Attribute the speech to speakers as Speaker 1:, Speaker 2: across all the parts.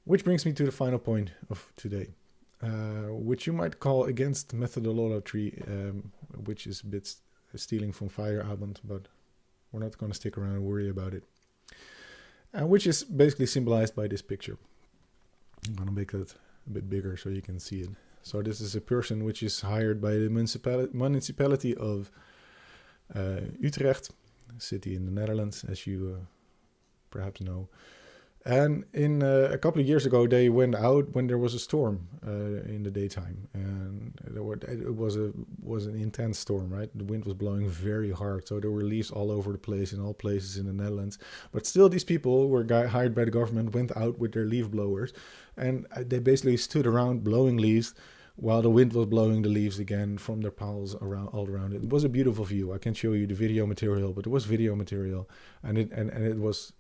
Speaker 1: Which brings me to the final point of today, which you might call against methodology, which is a bit stealing from Feierabend, but we're not going to stick around and worry about it. Which is basically symbolized by this picture. I'm going to make that a bit bigger so you can see it. So this is a person which is hired by the municipality of Utrecht, a city in the Netherlands, as you perhaps know. And in a couple of years ago, they went out when there was a storm in the daytime, and it was an intense storm, right? The wind was blowing very hard, so there were leaves all over the place in all places in the Netherlands. But still, these people were hired by the government, went out with their leaf blowers, and they basically stood around blowing leaves while the wind was blowing the leaves again from their piles all around it. It was a beautiful view. I can't show you the video material, but it was video material, and it was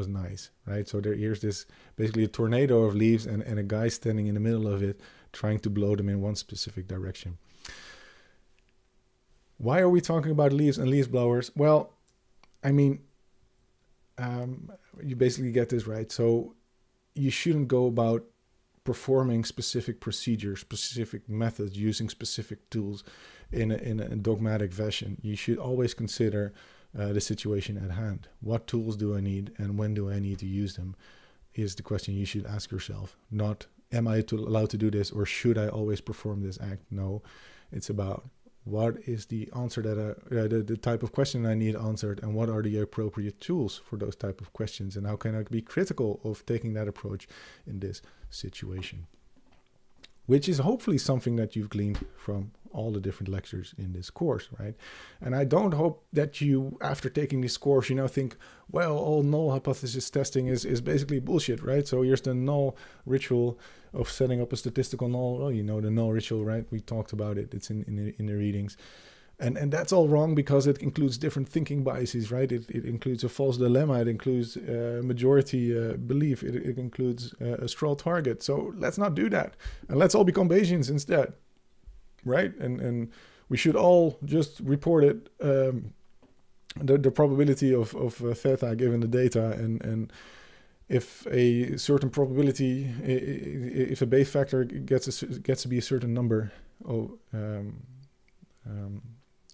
Speaker 1: nice, right? So here's this basically a tornado of leaves, and a guy standing in the middle of it trying to blow them in one specific direction. Why are we talking about leaves and leaf blowers? Well, I mean, you basically get this right. So you shouldn't go about performing specific procedures, specific methods, using specific tools in a dogmatic fashion. You should always consider the situation at hand. What tools do I need, and when do I need to use them, is the question you should ask yourself. Not, am I allowed to do this, or should I always perform this act? No, it's about what is the answer that the type of question I need answered, and what are the appropriate tools for those type of questions, and how can I be critical of taking that approach in this situation, which is hopefully something that you've gleaned from all the different lectures in this course, right? And I don't hope that you, after taking this course, think, well, all null hypothesis testing is basically bullshit, right? So here's the null ritual of setting up a statistical null. Well, the null ritual, right? We talked about it. It's in the readings. And that's all wrong because it includes different thinking biases, right? It includes a false dilemma. It includes majority belief. It includes a straw target. So let's not do that. And let's all become Bayesians instead, right? And we should all just report it, the probability of theta given the data. And if a certain probability, if a Bayes factor gets to be a certain number,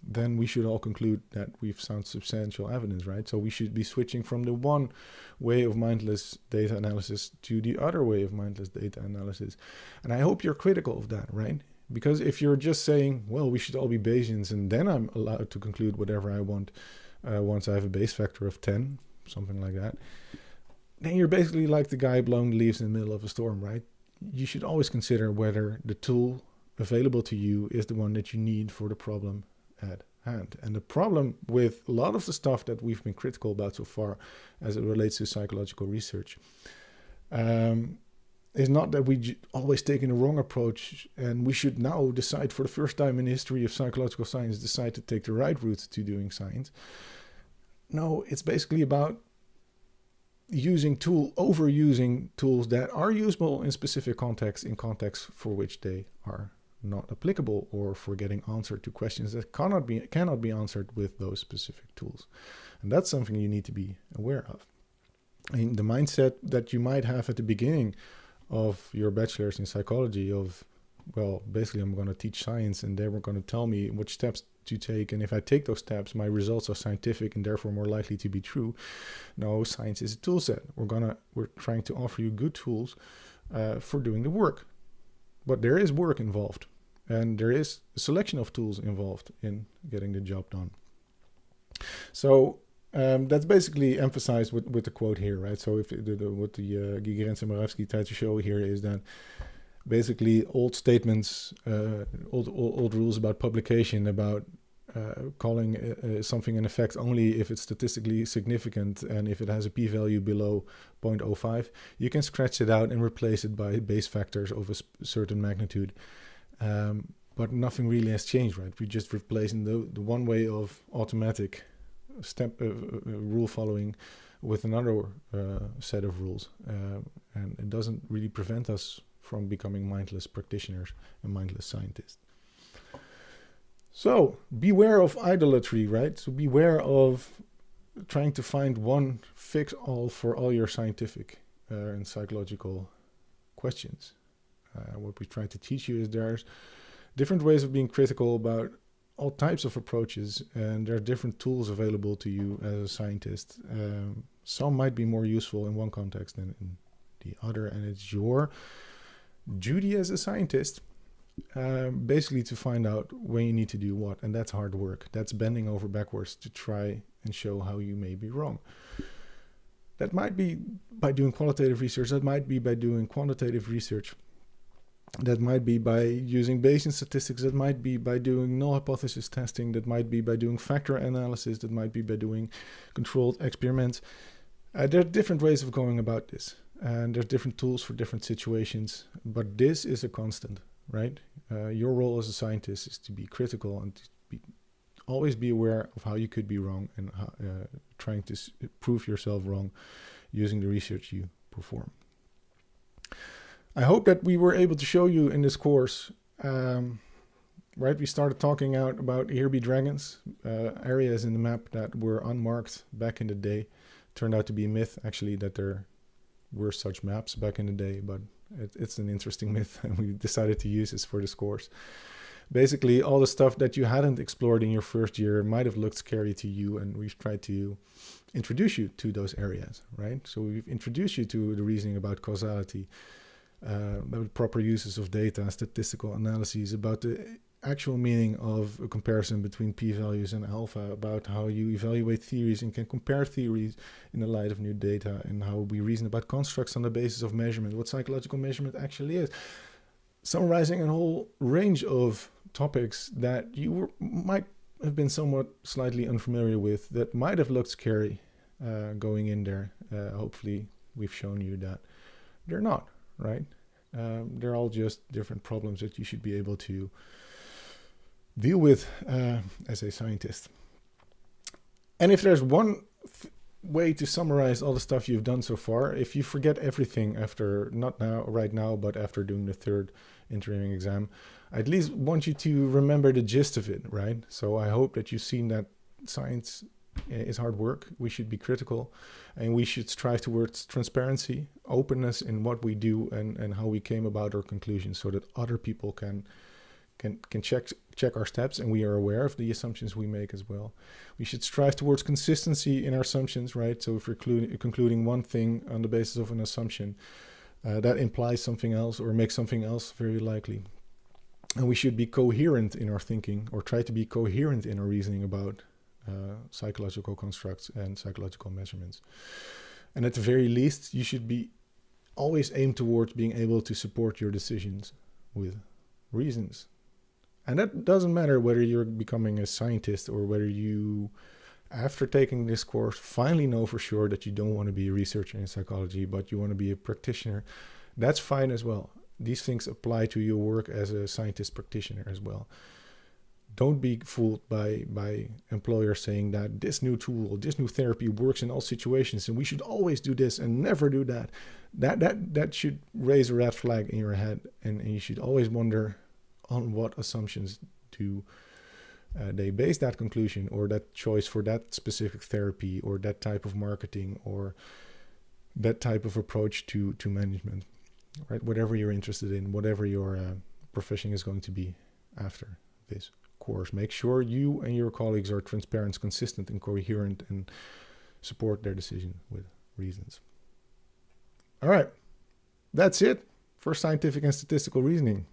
Speaker 1: then we should all conclude that we've found substantial evidence, right? So we should be switching from the one way of mindless data analysis to the other way of mindless data analysis. And I hope you're critical of that, right? Because if you're just saying, well, we should all be Bayesians, and then I'm allowed to conclude whatever I want once I have a Bayes factor of 10, something like that, then you're basically like the guy blowing the leaves in the middle of a storm, right? You should always consider whether the tool available to you is the one that you need for the problem at hand. And the problem with a lot of the stuff that we've been critical about so far as it relates to psychological research is not that we always taking the wrong approach, and we should now decide for the first time in the history of psychological science, decide to take the right route to doing science. No, it's basically about overusing tools that are usable in specific contexts, in contexts for which they are not applicable, or for getting answer to questions that cannot be answered with those specific tools. And that's something you need to be aware of. I mean, the mindset that you might have at the beginning of your bachelor's in psychology of, well, basically I'm going to teach science and they were going to tell me which steps to take, and if I take those steps, my results are scientific and therefore more likely to be true. No, science is a tool set. We're trying to offer you good tools for doing the work. But there is work involved, and there is a selection of tools involved in getting the job done. So that's basically emphasized with the quote here, right? So if what the Gigerenz and Moravsky try to show here is that basically old statements, old rules about publication, about calling something an effect only if it's statistically significant and if it has a p-value below 0.05, you can scratch it out and replace it by Bayes factors of a certain magnitude. But nothing really has changed, right? We're just replacing the one way of automatic step rule following with another set of rules. And it doesn't really prevent us from becoming mindless practitioners and mindless scientists. So beware of idolatry, right? So beware of trying to find one fix-all for all your scientific in psychological questions. What we try to teach you is there's different ways of being critical about all types of approaches, and there are different tools available to you as a scientist. Some might be more useful in one context than in the other, and it's your duty as a scientist basically to find out when you need to do what, and that's hard work. That's bending over backwards to try and show how you may be wrong. That might be by doing qualitative research, that might be by doing quantitative research, that might be by using Bayesian statistics, that might be by doing null hypothesis testing, that might be by doing factor analysis, that might be by doing controlled experiments. There are different ways of going about this, and there's different tools for different situations, but this is a constant, right? Your role as a scientist is to be critical and to always be aware of how you could be wrong, and trying to prove yourself wrong using the research you perform. I hope that we were able to show you in this course, right? We started talking out about here be dragons, areas in the map that were unmarked back in the day. Turned out to be a myth, actually, that there were such maps back in the day, but it's an interesting myth, and we decided to use this for this course. Basically, all the stuff that you hadn't explored in your first year might have looked scary to you, and we've tried to introduce you to those areas, right? So we've introduced you to the reasoning about causality, about proper uses of data, statistical analyses, about the actual meaning of a comparison between p-values and alpha, about how you evaluate theories and can compare theories in the light of new data, and how we reason about constructs on the basis of measurement, what psychological measurement actually is. Summarizing a whole range of topics that you might have been somewhat slightly unfamiliar with, that might have looked scary going in there. Hopefully we've shown you that they're not, right? They're all just different problems that you should be able to deal with as a scientist. And if there's one way to summarize all the stuff you've done so far, if you forget everything after, not now, right now, but after doing the third interim exam, I at least want you to remember the gist of it, right? So I hope that you've seen that science is hard work. We should be critical, and we should strive towards transparency, openness in what we do and how we came about our conclusions, so that other people can check our steps, and we are aware of the assumptions we make as well. We should strive towards consistency in our assumptions, right? So if we're concluding one thing on the basis of an assumption, that implies something else or makes something else very likely. And we should be coherent in our thinking, or try to be coherent in our reasoning about psychological constructs and psychological measurements. And at the very least, you should be always aimed towards being able to support your decisions with reasons. And that doesn't matter whether you're becoming a scientist or whether you, after taking this course, finally know for sure that you don't want to be a researcher in psychology, but you want to be a practitioner. That's fine as well. These things apply to your work as a scientist practitioner as well. Don't be fooled by employers saying that this new tool, this new therapy works in all situations, and we should always do this and never do that. That should raise a red flag in your head, and you should always wonder on what assumptions do they base that conclusion or that choice for that specific therapy or that type of marketing or that type of approach to management, right? Whatever you're interested in, whatever your profession is going to be after this course, make sure you and your colleagues are transparent, consistent, and coherent, and support their decision with reasons. All right, that's it for scientific and statistical reasoning.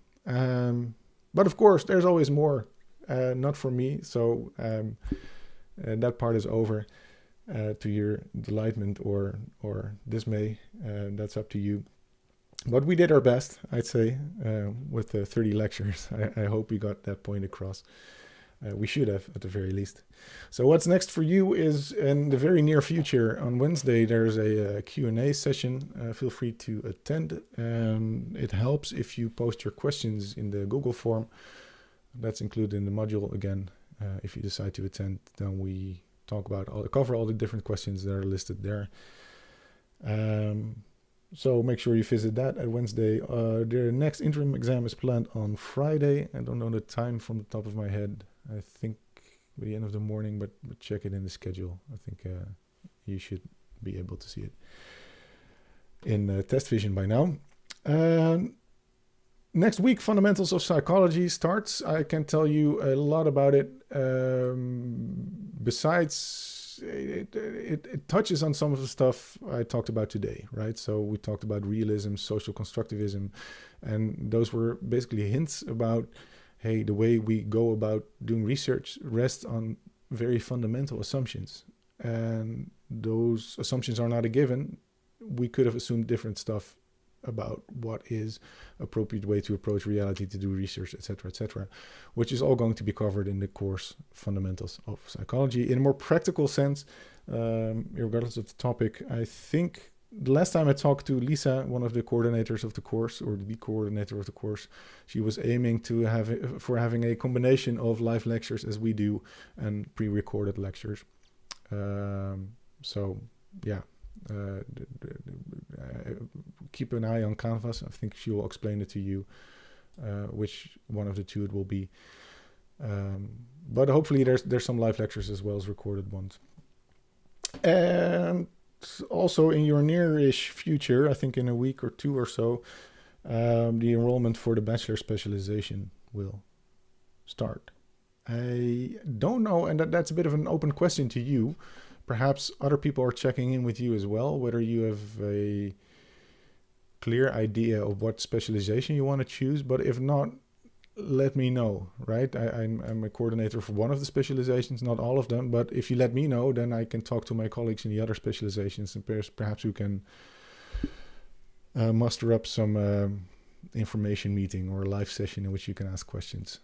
Speaker 1: But of course, there's always more, not for me. So that part is over. To your delightment or dismay, that's up to you. But we did our best, I'd say, with the 30 lectures. I hope we got that point across. We should have, at the very least. So what's next for you is in the very near future. On Wednesday, there's a Q&A session. Feel free to attend. It helps if you post your questions in the Google form. That's included in the module again. If you decide to attend, then we talk about cover all the different questions that are listed there. So make sure you visit that at Wednesday. The next interim exam is planned on Friday. I don't know the time from the top of my head. I think by the end of the morning, but check it in the schedule. I think you should be able to see it. in test vision by now. Next week, Fundamentals of Psychology starts. I can tell you a lot about it. Besides, it touches on some of the stuff I talked about today, right? So we talked about realism, social constructivism, and those were basically hints about, hey, the way we go about doing research rests on very fundamental assumptions. And those assumptions are not a given. We could have assumed different stuff about what is appropriate way to approach reality, to do research, etc., which is all going to be covered in the course Fundamentals of Psychology in a more practical sense, regardless of the topic. I think the last time I talked to Lisa, one of the coordinators of the course, or the coordinator of the course, she was aiming to having a combination of live lectures as we do and pre-recorded lectures. So yeah. Keep an eye on Canvas. I think she will explain it to you, which one of the two it will be. But hopefully there's some live lectures as well as recorded ones. And also in your near-ish future, I think in a week or two or so, the enrollment for the bachelor specialization will start. I don't know, and that's a bit of an open question to you. Perhaps other people are checking in with you as well, whether you have a clear idea of what specialization you want to choose. But if not, let me know, right? I'm a coordinator for one of the specializations, not all of them. But if you let me know, then I can talk to my colleagues in the other specializations, and perhaps we can muster up some information meeting or a live session in which you can ask questions.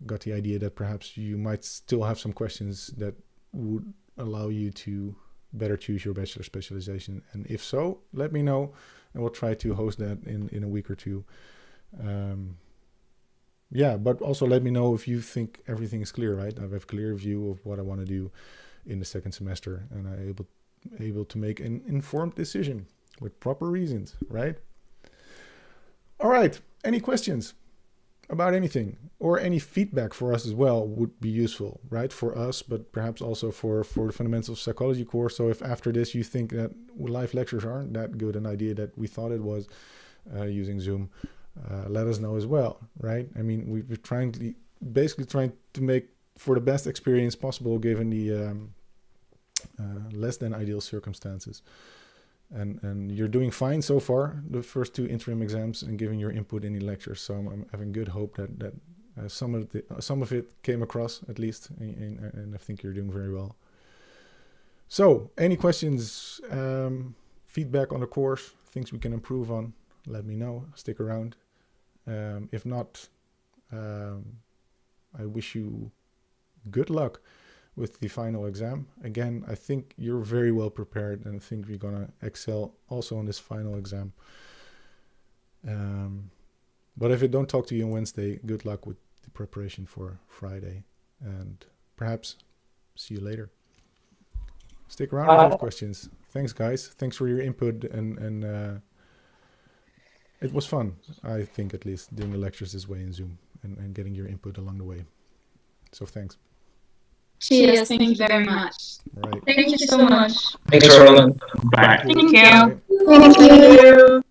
Speaker 1: Got the idea that perhaps you might still have some questions that would allow you to better choose your bachelor specialization, and if so, let me know and we'll try to host that in a week or two. But also let me know if you think everything is clear, right? I have a clear view of what I want to do in the second semester, and I'm able to make an informed decision with proper reasons, right? All right, any questions about anything, or any feedback for us as well would be useful, right? For us, but perhaps also for the Fundamentals of Psychology course. So if after this you think that live lectures aren't that good an idea that we thought it was using Zoom, let us know as well, right? I mean, we're basically trying to make for the best experience possible given the less than ideal circumstances. And you're doing fine so far, the first two interim exams, and giving your input in the lectures. So I'm having good hope that some of it came across at least, and I think you're doing very well. So any questions, feedback on the course, things we can improve on, let me know. Stick around. If not, I wish you good luck with the final exam. Again, I think you're very well prepared, and I think you're gonna excel also on this final exam. But if I don't talk to you on Wednesday, good luck with the preparation for Friday, and perhaps see you later. Stick around if you have questions. Thanks, guys. Thanks for your input, and it was fun, I think, at least, doing the lectures this way in Zoom and getting your input along the way. So thanks.
Speaker 2: Cheers, thank you very much.
Speaker 1: All right.
Speaker 2: Thank you so much.
Speaker 3: Thanks, Roland. Bye.
Speaker 2: Thank you.
Speaker 1: Bye.
Speaker 2: Thank you.